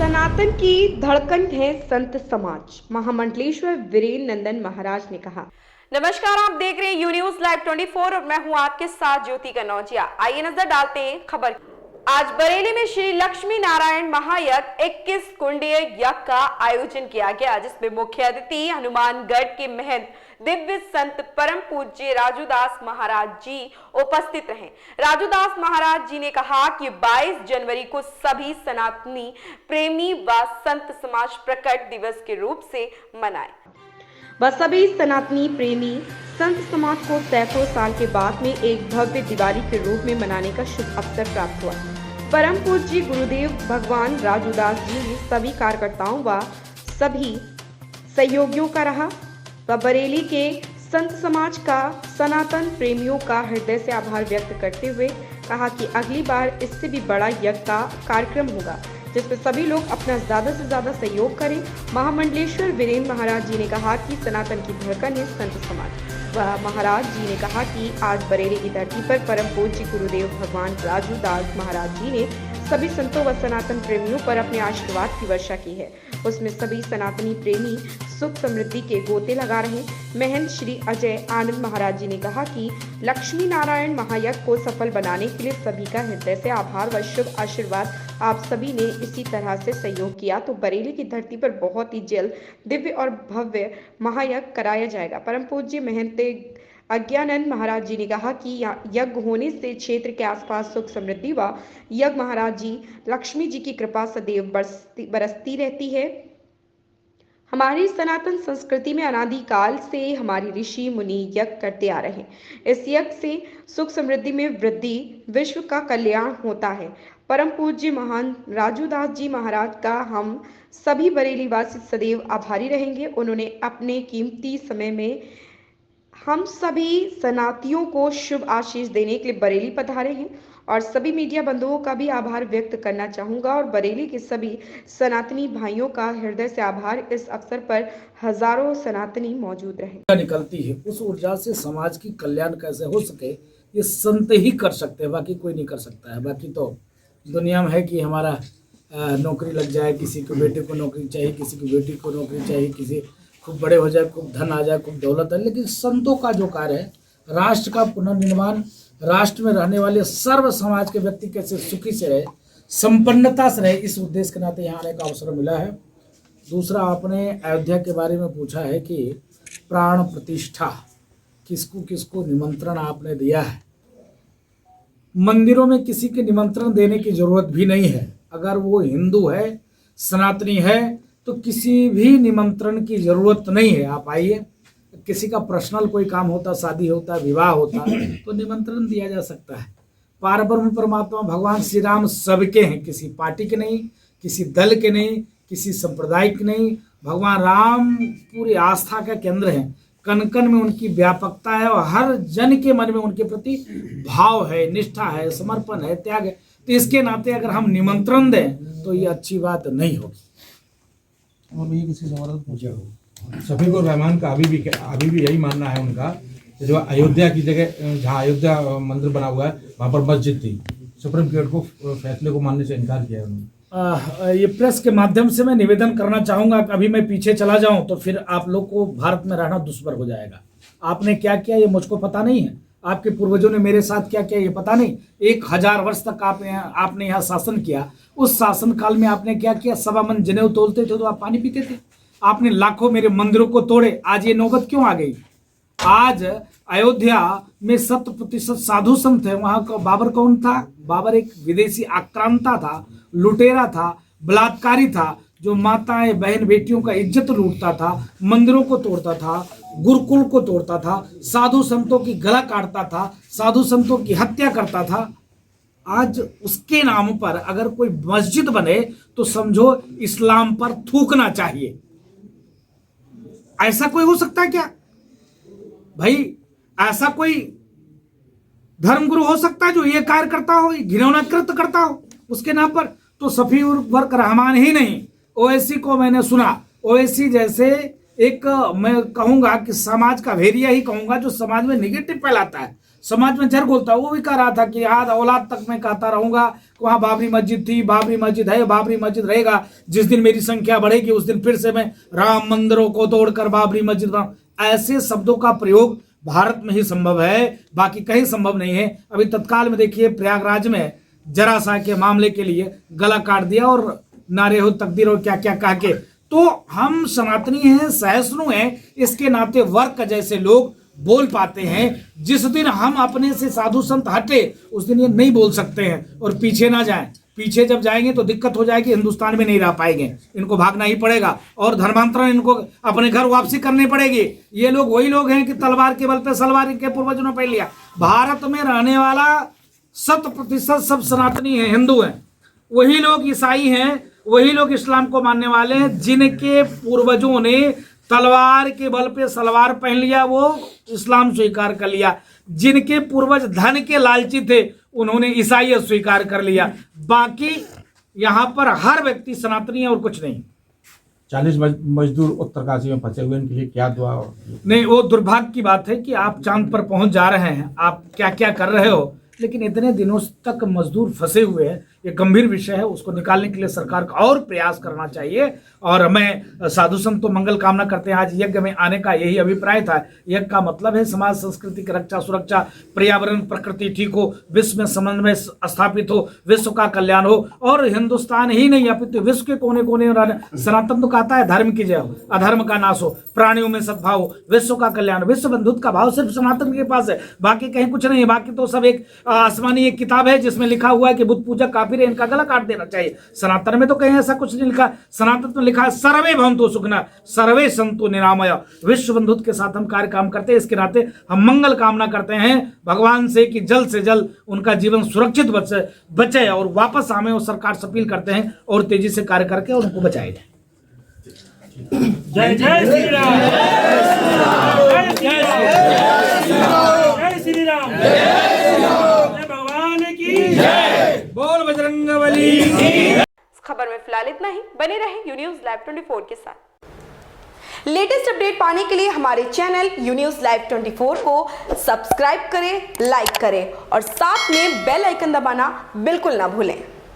सनातन की धड़कन है संत समाज, महामंडलेश्वर वीरेंद्र नंदन महाराज ने कहा। नमस्कार, आप देख रहे हैं यू न्यूज लाइव 24 और मैं हूं आपके साथ ज्योति कनौजिया। आइए नजर डालते हैं खबर। आज बरेली में श्री लक्ष्मी नारायण महायज्ञ 21 कुंडीय यज्ञ का आयोजन किया गया, जिसमें मुख्य अतिथि हनुमानगढ़ के महंत दिव्य संत परम पूज्य राजूदास महाराज जी उपस्थित रहे। राजूदास महाराज जी ने कहा कि 22 जनवरी को सभी सनातनी प्रेमी व संत समाज प्रकट दिवस के रूप से मनाए। वह सभी सनातनी प्रेमी संत समाज को सैकड़ों साल के बाद में एक भव्य दिवाली के रूप में मनाने का शुभ अवसर प्राप्त हुआ। परम पूज्य गुरुदेव भगवान राजूदास जी ने सभी कार्यकर्ताओं व सभी सहयोगियों का रहा। वह बरेली के संत समाज का सनातन प्रेमियों का हृदय से आभार व्यक्त करते हुए कहा कि अगली बार इससे भी बड़ा यज्ञ का कार्यक्रम होगा, जिसमें सभी लोग अपना ज्यादा से ज्यादा सहयोग करें। महामंडलेश्वर वीरेंद्र महाराज जी ने कहा कि सनातन की धड़कन है संत समाज। वह महाराज जी ने कहा कि आज बरेली की धरती पर परम पूज्य गुरुदेव भगवान राजूदास महाराज जी ने सभी संतों व सनातन प्रेमियों पर अपने आशीर्वाद की वर्षा की है। उसमें सभी सनातनी प्रेमी सुख समृद्धि के गोते लगा रहे। महंत श्री अजय आनंद महाराज जी ने कहा कि लक्ष्मी नारायण महायज्ञ को सफल बनाने के लिए सभी का हृदय से आभार व शुभ आशीर्वाद। आप सभी ने इसी तरह से सहयोग किया तो बरेली की धरती पर बहुत ही जल्द दिव्य और भव्य महायज्ञ कराया जाएगा। परम पूज्य महंत अज्ञानंद महाराज जी ने कहा कि यज्ञ होने से क्षेत्र के आसपास सुख समृद्धि व यज्ञ महाराज जी लक्ष्मी जी की कृपा सदैव बरसती रहती है। हमारी सनातन संस्कृति में अनादिकाल से हमारी ऋषि मुनि यज्ञ करते आ रहे हैं। इस यज्ञ से सुख समृद्धि में वृद्धि, विश्व का कल्याण होता है। परम पूज्य महान राजूदास जी महाराज का हम सभी बरेली वासी सदैव आभारी रहेंगे। उन्होंने अपने कीमती समय में हम सभी सनातियों को शुभ आशीष देने के लिए बरेली पधारे हैं और सभी मीडिया बंधुओं का भी आभार व्यक्त करना चाहूंगा और बरेली के सभी सनातनी भाइयों का हृदय से आभार। इस अवसर पर हजारों सनातनी मौजूद रहे। निकलती है उस ऊर्जा से समाज की कल्याण कैसे हो सके ये संत ही कर सकते हैं, बाकी कोई नहीं कर सकता है। बाकी तो दुनिया में है कि हमारा नौकरी लग जाए, किसी के बेटे को नौकरी चाहिए, किसी की बेटी को नौकरी चाहिए, किसी खूब बड़े हो जाए, खूब धन आ जाए, खूब दौलत है। लेकिन संतों का जो कार्य है राष्ट्र का पुनर्निर्माण, राष्ट्र में रहने वाले सर्व समाज के व्यक्ति कैसे सुखी से रहे, संपन्नता से रहे, इस उद्देश्य के नाते यहाँ आने का अवसर मिला है। दूसरा, आपने अयोध्या के बारे में पूछा है कि प्राण प्रतिष्ठा किसको किसको निमंत्रण आपने दिया है। मंदिरों में किसी के निमंत्रण देने की जरूरत भी नहीं है। अगर वो हिंदू है, सनातनी है तो किसी भी निमंत्रण की जरूरत नहीं है। आप आइए, किसी का पर्सनल कोई काम होता, शादी होता, विवाह होता तो निमंत्रण दिया जा सकता है। पारब्रह्म परमात्मा भगवान श्री राम सबके हैं, किसी पार्टी के नहीं, किसी दल के नहीं, किसी संप्रदाय के नहीं। भगवान राम पूरी आस्था का केंद्र है, कण कण में उनकी व्यापकता है और हर जन के मन में उनके प्रति भाव है, निष्ठा है, समर्पण है, त्याग है। तो इसके नाते अगर हम निमंत्रण दें तो ये अच्छी बात नहीं होगी। और भी किसी सवाल पूछा हो सभी को रहमान का अभी भी यही मानना है उनका, जो अयोध्या की जगह जहाँ अयोध्या मंदिर बना हुआ है वहाँ पर मस्जिद थी, सुप्रीम कोर्ट को फैसले को मानने से इनकार किया है उन्होंने। ये प्रेस के माध्यम से मैं निवेदन करना चाहूंगा कि अभी मैं पीछे चला जाऊं तो फिर आप लोग को भारत में रहना दुष्कर हो जाएगा। आपने क्या किया ये मुझको पता नहीं है, आपके पूर्वजों ने मेरे साथ क्या किया ये पता नहीं। 1000 वर्ष तक आपने यहाँ शासन किया, उस शासन काल में आपने क्या किया? सवा मन जनेऊ तोलते थे तो आप पानी पीते थे। आपने लाखों मेरे मंदिरों को तोड़े, आज ये नौबत क्यों आ गई? आज अयोध्या में 100% साधु संत है। वहां का बाबर कौन था? बाबर एक विदेशी आक्रांता था, लुटेरा था, बलात्कारी था, जो माताएं बहन बेटियों का इज्जत लूटता था, मंदिरों को तोड़ता था, गुरुकुल को तोड़ता था, साधु संतों की गला काटता था, साधु संतों की हत्या करता था। आज उसके नाम पर अगर कोई मस्जिद बने तो समझो इस्लाम पर थूकना चाहिए। ऐसा कोई हो सकता है क्या भाई? ऐसा कोई धर्मगुरु हो सकता है जो ये कार्य करता हो, घिनौना कृत्य करता हो उसके नाम पर? तो सफी वर्क रहमान ही नहीं, ओवैसी को मैंने सुना। ओवैसी जैसे एक मैं कहूंगा कि समाज का भेड़िया ही कहूंगा, जो समाज में निगेटिव फैलाता है, समाज में जर बोलता है, वो भी कह रहा था कि आज औलाद तक मैं कहता रहूंगा, वहां बाबरी मस्जिद थी, बाबरी मस्जिद है, बाबरी मस्जिद रहेगा, जिस दिन मेरी संख्या बढ़ेगी उस दिन फिर से मैं राम मंदिरों को तोड़कर बाबरी मस्जिद बनाऊं। ऐसे शब्दों का प्रयोग भारत में ही संभव है, बाकी कहीं संभव नहीं है। अभी तत्काल में देखिए प्रयागराज में जरा सा के मामले के लिए गला काट दिया और नारे हो तकदीर और क्या क्या कह के। तो हम सनातनी हैं, सहिष्णु हैं, इसके नाते वर्क जैसे लोग बोल पाते हैं। जिस दिन हम अपने से साधु संत हटे उस दिन ये नहीं बोल सकते हैं और पीछे ना जाएं। पीछे जब जाएंगे तो दिक्कत हो जाएगी, हिंदुस्तान में नहीं रह पाएंगे, इनको भागना ही पड़ेगा और धर्मांतरण इनको अपने घर वापसी करनी पड़ेगी। ये लोग वही लोग हैं कि तलवार के बल पे सलवार के पूर्वजों ने पहन लिया। भारत में रहने वाला 100% सब सनातनी है, हिंदू हैं। वही लोग ईसाई हैं, वही लोग इस्लाम को मानने वाले हैं। जिनके पूर्वजों ने तलवार के बल पे सलवार पहन लिया वो इस्लाम स्वीकार कर लिया। जिनके पूर्वज धन के लालची थे उन्होंने ईसाईयत स्वीकार कर लिया। बाकी यहाँ पर हर व्यक्ति सनातनी है और कुछ नहीं। 40 मजदूर उत्तरकाशी में फंसे हुए, इनके लिए क्या दुआ हो? नहीं, वो दुर्भाग्य की बात है कि आप चांद पर पहुंच जा रहे हैं, आप क्या क्या कर रहे हो, लेकिन इतने दिनों तक मजदूर फंसे हुए हैं। ये गंभीर विषय है, उसको निकालने के लिए सरकार को और प्रयास करना चाहिए। और मैं साधु संत तो मंगल कामना करते हैं। आज यज्ञ में आने का यही अभिप्राय था। यज्ञ का मतलब है समाज संस्कृति की रक्षा, सुरक्षा, पर्यावरण प्रकृति ठीक हो, विश्व में समन्वय स्थापित हो, विश्व का कल्याण हो। और हिंदुस्तान ही नहीं अपितु विश्व के कोने कोने में सनातन तो कहता है धर्म की जय हो, अधर्म का नाश हो, प्राणियों में सद्भाव हो, विश्व का कल्याण, विश्व बंधुत्व का भाव सिर्फ सनातन के पास है, बाकी कहीं कुछ नहीं है। बाकी तो सब एक आसमानी एक किताब है जिसमें लिखा हुआ है कि बुद्ध पूजक काफिर है, इनका गला काट देना चाहिए। सनातन में तो कहीं ऐसा कुछ नहीं लिखा। सनातन में लिखा है सर्वे भवन्तु सुखिनः सर्वे सन्तु निरामया। विश्व बंधुत्व के साथ हम कार्य काम करते हैं, इसके नाते हम मंगल कामना करते हैं भगवान से कि जल्द से जल्द उनका जीवन सुरक्षित बचे और वापस आवे। और सरकार से अपील करते हैं और तेजी से कार्य करके और उनको बचाया जाए। जय जय श्री राम, जय श्री राम, जय श्री राम, जय भगवान की जय, बोल बजरंगबली। खबर में फिलहाल इतना ही। बने रहें यू न्यूज़ लाइव 24 के साथ। लेटेस्ट अपडेट पाने के लिए हमारे चैनल यू न्यूज़ लाइव 24 को सब्सक्राइब करें, लाइक करें और साथ में बेल आइकन दबाना बिल्कुल ना भूलें।